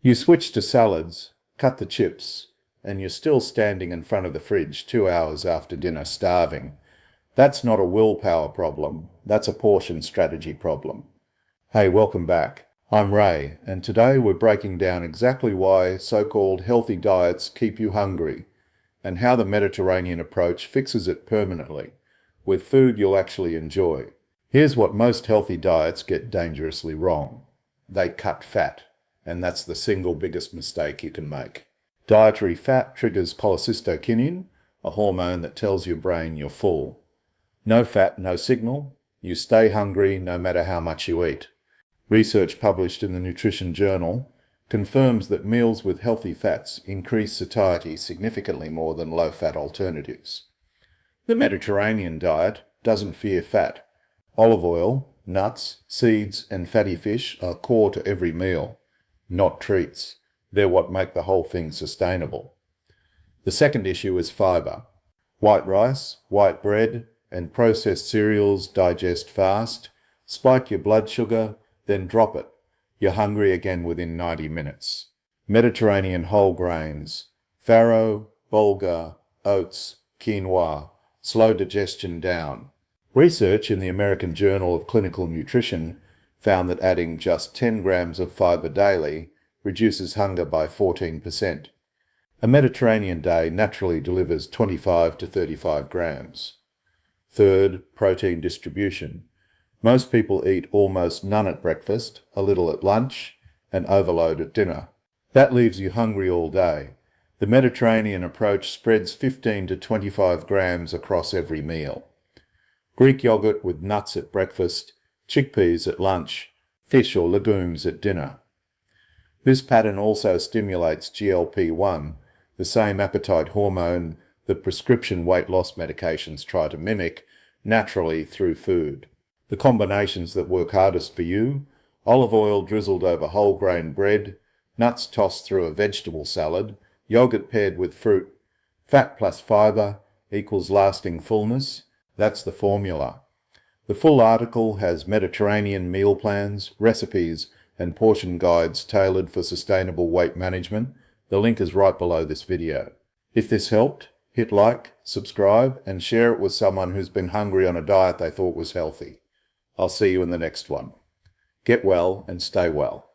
You switch to salads, cut the chips, and you're still standing in front of the fridge 2 hours after dinner starving. That's not a willpower problem, that's a portion strategy problem. Hey, welcome back. I'm Ray, and today we're breaking down exactly why so-called healthy diets keep you hungry, and how the Mediterranean approach fixes it permanently, with food you'll actually enjoy. Here's what most healthy diets get dangerously wrong. They cut fat, and that's the single biggest mistake you can make. Dietary fat triggers cholecystokinin, a hormone that tells your brain you're full. No fat, no signal. You stay hungry no matter how much you eat. Research published in the Nutrition Journal confirms that meals with healthy fats increase satiety significantly more than low-fat alternatives. The Mediterranean diet doesn't fear fat. Olive oil, nuts, seeds, and fatty fish are core to every meal, not treats. They're what make the whole thing sustainable. The second issue is fiber. White rice, white bread, and processed cereals digest fast, spike your blood sugar, then drop it. You're hungry again within 90 minutes. Mediterranean whole grains, farro, bulgur, oats, quinoa, slow digestion down. Research in the American Journal of Clinical Nutrition found that adding just 10 grams of fiber daily reduces hunger by 14%. A Mediterranean day naturally delivers 25 to 35 grams. Third, protein distribution. Most people eat almost none at breakfast, a little at lunch, and overload at dinner. That leaves you hungry all day. The Mediterranean approach spreads 15 to 25 grams across every meal. Greek yogurt with nuts at breakfast, chickpeas at lunch, fish or legumes at dinner. This pattern also stimulates GLP-1, the same appetite hormone that prescription weight loss medications try to mimic naturally through food. The combinations that work hardest for you: olive oil drizzled over whole grain bread, nuts tossed through a vegetable salad, yogurt paired with fruit, fat plus fiber equals lasting fullness. That's the formula. The full article has Mediterranean meal plans, recipes, and portion guides tailored for sustainable weight management. The link is right below this video. If this helped, hit like, subscribe, and share it with someone who's been hungry on a diet they thought was healthy. I'll see you in the next one. Get well and stay well.